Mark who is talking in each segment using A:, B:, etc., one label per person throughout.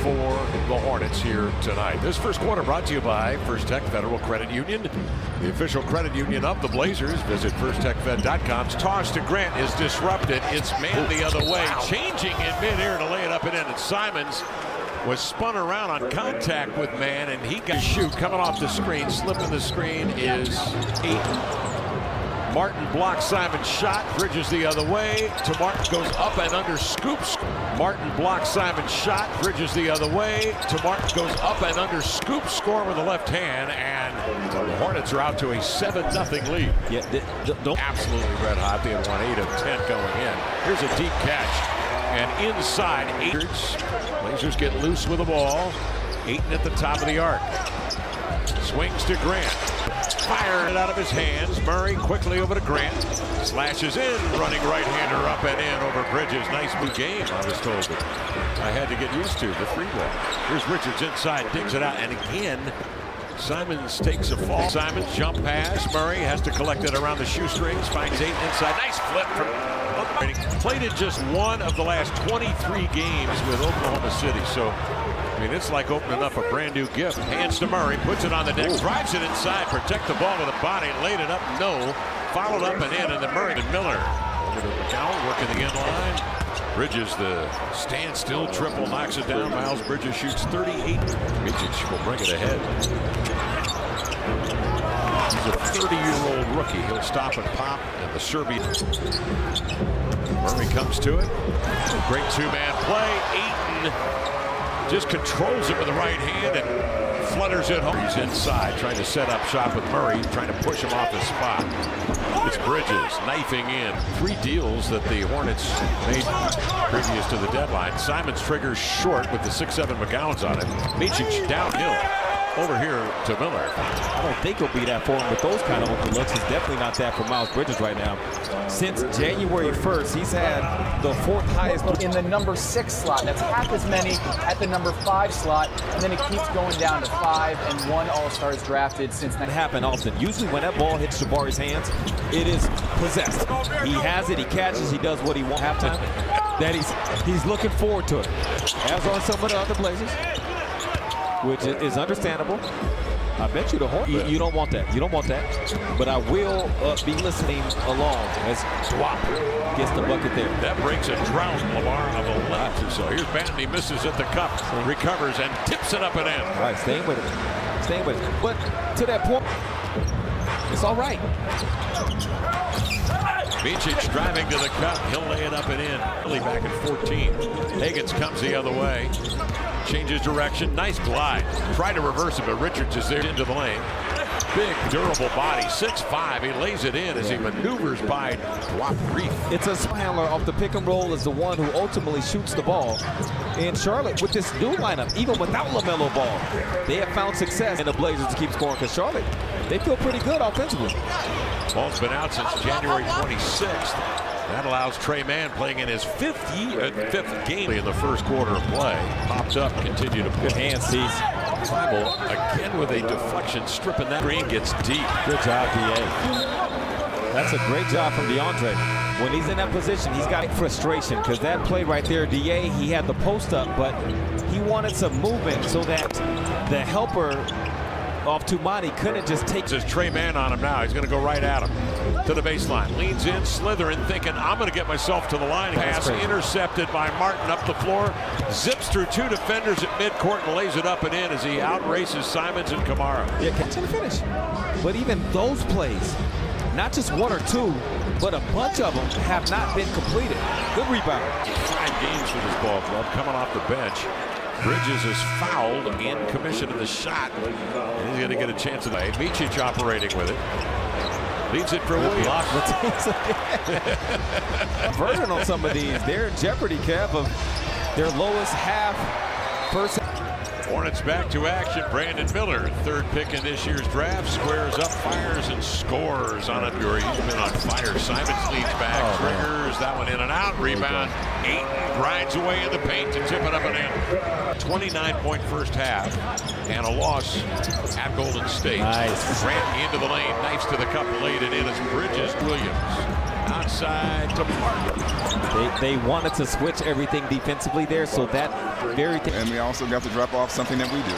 A: for the Hornets here tonight. This first quarter brought to you by First Tech Federal Credit Union, the official credit union of the Blazers. Visit firsttechfed.com's toss to Grant is disrupted. It's man the other way, changing in midair to lay it up and in. And Simons was spun around on contact with man, and he got shoot coming off the screen. Slipping the screen is Eaton. Martin blocks Simon's shot. Bridges the other way. To Martin, goes up and under, scoops. Martin blocks Simon's shot. Bridges the other way. To Martin, goes up and under, scoops. Score with the left hand, and the Hornets are out to a 7-0 lead.
B: Yeah,
A: absolutely red hot. They had won 8 of 10 going in. Here's a deep catch, and inside, Blazers get loose with the ball. Ayton at the top of the arc. Swings to Grant. Fired it out of his hands. Murray quickly over to Grant. Slashes in. Running right-hander up and in over Bridges. Nice new game, I was told. That I had to get used to the free ball. Here's Richards inside. Digs it out. And again, Simons takes a fall. Simons jump pass. Murray has to collect it around the shoestrings. Finds Ayton inside. Nice flip from... Played in just one of the last 23 games with Oklahoma City. So, I mean, it's like opening up a brand new gift. Hands to Murray, puts it on the deck, drives it inside, protect the ball with the body, laid it up, no. Followed up and in, and then Murray and Miller. Over to McCown, working the in line. Bridges, the standstill triple, knocks it down. Miles Bridges shoots 38. Mijic will bring it ahead. He's a 30-year-old rookie. He'll stop and pop, and the Serbian. Murray comes to it. Great two-man play. Ayton just controls it with the right hand and flutters it home. He's inside, trying to set up shop with Murray, trying to push him off his spot. It's Bridges knifing in. 3 deals that the Hornets made previous to the deadline. Simons triggers short with the 6'7" McGowan's on it. Mijic downhill. Over here to Miller.
B: I don't think he'll be that for him, but those kind of open looks is definitely not that for Miles Bridges right now. Since January 1st, he's had the 4th highest
C: in the number 6 slot. That's half as many at the number 5 slot, and then it keeps going down to 5, and 1 All-Star is drafted since that.
B: Happen often. Usually when that ball hits Jabari's hands, it is possessed. He has it, he catches, he does what he wants. Halftime, that he's looking forward to it, as are some of the other Blazers, which is understandable. I bet you the Hornets, you don't want that. You don't want that. But I will be listening along as Swap gets the bucket there.
A: That breaks a drought, Lamar, of 11 or so. Here's Banton, he misses at the cup, recovers and tips it up and in.
B: All right, staying with it. Staying with it. But to that point, it's all right.
A: Mijic driving to the cup. He'll lay it up and in. Really back at 14. Higgins comes the other way. Changes direction. Nice glide. Try to reverse it, but Richards is there into the lane. Big, durable body. 6'5". He lays it in as he maneuvers by Dwap Reef.
B: It's a handler off the pick and roll is the one who ultimately shoots the ball. In Charlotte, with this new lineup, even without LaMelo Ball, they have found success in the Blazers to keep scoring because Charlotte, they feel pretty good offensively.
A: Ball's been out since January 26th. That allows Trey Mann, playing in his 5th game in the first quarter of play. Popped up, continued to put hands. Bible again with a deflection, stripping that green, gets deep.
B: Good job, DA. That's a great job from DeAndre. When he's in that position, he's got frustration because that play right there, DA, he had the post up, but he wanted some movement so that the helper off Tumani couldn't just take.
A: There's Trey Mann on him now. He's going to go right at him to the baseline. Leans in, slithering, thinking, I'm going to get myself to the line. Pass intercepted by Martin up the floor. Zips through 2 defenders at midcourt and lays it up and in as he outraces Simons and Kamara.
B: Yeah, catch and finish. But even those plays, not just 1 or 2, but a bunch of them have not been completed. Good rebound.
A: 5 games for this ball club coming off the bench. Bridges is fouled in commission of the shot. And he's going to get a chance of that. Mijic operating with it. Leads it for Williams.
B: Version on some of these. They're in jeopardy, Kev, of their lowest half first.
A: Hornets back to action. Brandon Miller, 3rd pick in this year's draft, squares up, fires, and scores on it. He's been on fire. Simons leads back, triggers that one in and out. Rebound. Ayton grinds away in the paint to tip it up and in. 29-point first half, and a loss at Golden State.
B: Nice.
A: Grant into the lane, knifes to the cup, laid it in as Bridges. Williams outside to Martin.
B: They wanted to switch everything defensively there, so that very thing.
D: And we also got to drop off something that we do.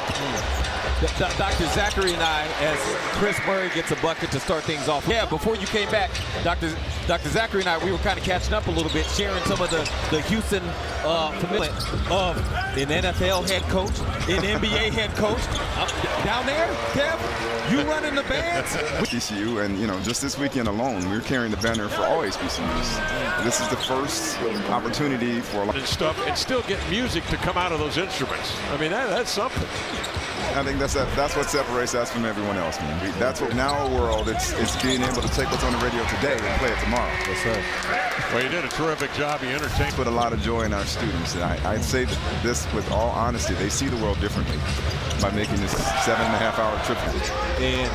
B: Dr. Zachary and I, as Chris Murray gets a bucket to start things off. Yeah, before you came back, Dr. Zachary and I, we were kind of catching up a little bit, sharing some of the Houston familiar of an NFL head coach, an NBA head coach. Down there, Kev, you running the bands?
D: HBCU, and you know, just this weekend alone, we're carrying the banner for all HBCUs. This is the first opportunity for a lot
A: of stuff, and still get music to come out of those instruments. I mean, that's something.
D: I think that's what separates us from everyone else, man. That's what, in our world, it's being able to take what's on the radio today and play it tomorrow.
B: Yes, sir.
A: Well, you did a terrific job. You entertained.
D: Put a lot of joy in our students. And I'd say that this, with all honesty, they see the world differently by making this 7.5-hour trip.
B: And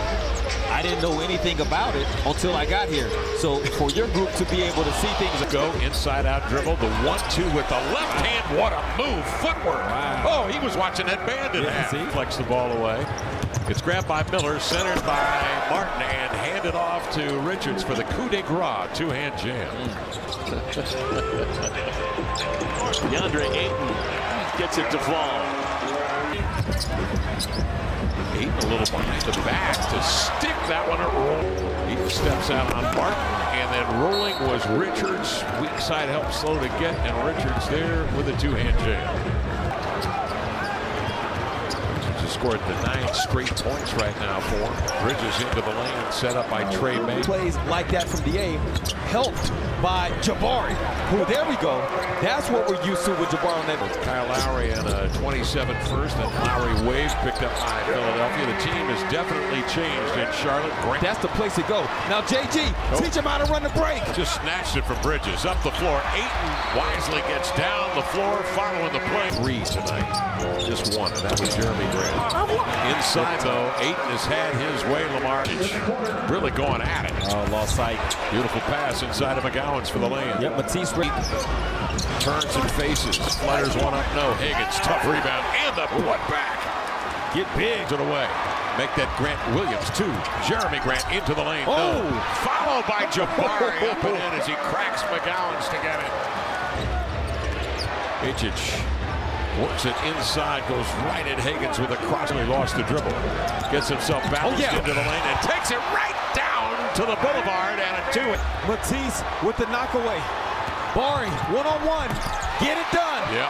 B: I didn't know anything about it until I got here. So for your group to be able to see things.
A: Go inside out dribble, the 1-2 with the left hand. What a move, footwork. Wow. Oh, he was watching that band in half. Flex the ball away. It's grabbed by Miller, centered by Martin, and handed off to Richards for the coup de grace, two-hand jam.
E: DeAndre Ayton gets it to fall.
A: Ayton a little behind the back to stick that one at roll. He steps out on Martin, and then rolling was Richards. Weak side helped slow to get, and Richards there with a two-hand jam. Richards has scored the 9 straight points right now for him. Bridges into the lane, set up by Trey May.
B: Plays like that from DA, helped by Jabari, who, there we go. That's what we're used to with Jabari on that.
A: Kyle Lowry and a 27 first, and Lowry wave picked up by Philadelphia. The team has definitely changed in Charlotte.
B: That's the place to go. Now, JG, teach him how to run the break.
A: Just snatched it from Bridges. Up the floor. Ayton wisely gets down the floor, following the play. 3 tonight. Just one, and that was Jeremy Grant. Inside, though, Ayton has had his way. Lamar really going at it.
B: Oh, lost sight.
A: Beautiful pass inside of McGowan's for the lane.
B: Yep, Matisse
A: turns and faces. Flutters one up. No. Higgins, tough rebound. And the put back.
B: Get big.
A: To the way. Make that Grant Williams, too. Jeremy Grant into the lane.
B: Oh.
A: No. Followed by Jabari up and in as he cracks McGowan's to get it. Mičić works it inside, goes right at Higgins with a cross. He lost the dribble. Gets himself bounced into the lane and takes it right down to the boulevard and a 2.
B: Matisse with the knockaway. Barry, one-on-one. Get it done.
A: Yeah.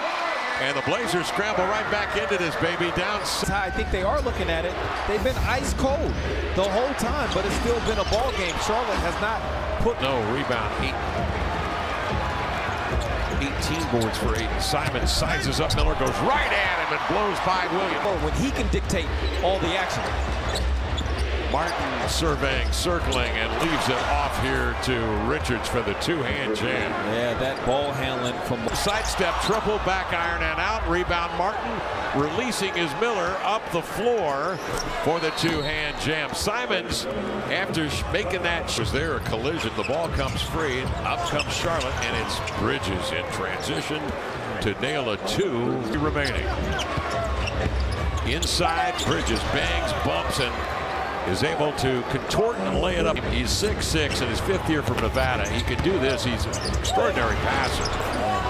A: And the Blazers scramble right back into this, baby. Down.
B: I think they are looking at it. They've been ice cold the whole time, but it's still been a ball game. Charlotte has not put.
A: No rebound. 18 boards for Ayton. Simon sizes up. Miller goes right at him and blows by Williams.
B: When he can dictate all the action.
A: Martin surveying, circling, and leaves it off here to Richards for the two-hand jam.
B: Yeah, that ball handling from
A: sidestep, triple, back iron, and out. Rebound Martin, releasing his Miller up the floor for the two-hand jam. Simons, after making that, was there a collision. The ball comes free, and up comes Charlotte, and it's Bridges in transition to nail a 2 remaining. Inside, Bridges bangs, bumps, and is able to contort and lay it up. He's 6'6" in his 5th year from Nevada. He can do this. He's an extraordinary passer.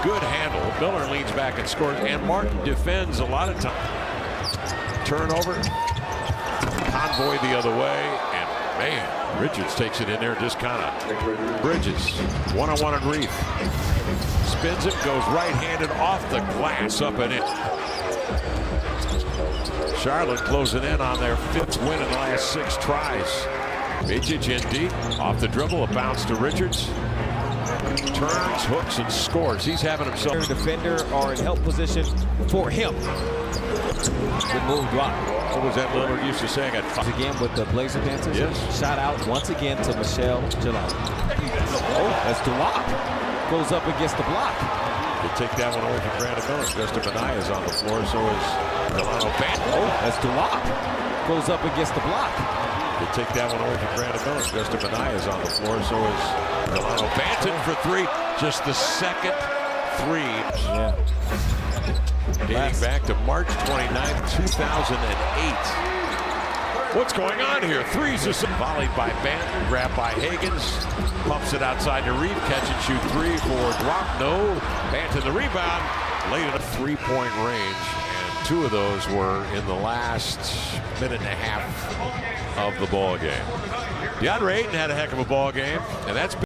A: Good handle. Miller leans back and scores, and Martin defends a lot of time. Turnover. Convoy the other way, and man, Richards takes it in there, just kind of. Bridges, one-on-one and Reef. Spins it, goes right-handed off the glass, up and in. Charlotte closing in on their 5th win in the last 6 tries. Mičić in deep, off the dribble, a bounce to Richards. Turns, hooks, and scores. He's having himself.
B: Defender are in help position for him. Good move, drop.
A: What was that Lillard used to saying at 5?
B: Again with the Blazer Panthers.
A: Yes.
B: Shout out once again to Michelle Gillard. Oh, that's Dulop. Goes up against the block.
A: They take that one away from Brandon Miller. Justin Minaya is on the floor, so is Delano Banton.
B: Oh, that's Dulop. Goes up against the block.
A: They take that one away from Brandon Miller. Justin Minaya is on the floor, so is Delano Banton for 3. Just the 2nd 3.
B: Yeah.
A: Dating back to March 29, 2008. What's going on here? Threes is volleyed by Banton, grabbed by Higgins, pumps it outside to Reed, catch and shoot three for drop. No, Banton the rebound, late in a three-point range, and two of those were in the last minute and a half of the ball game. DeAndre Ayton had a heck of a ball game, and that's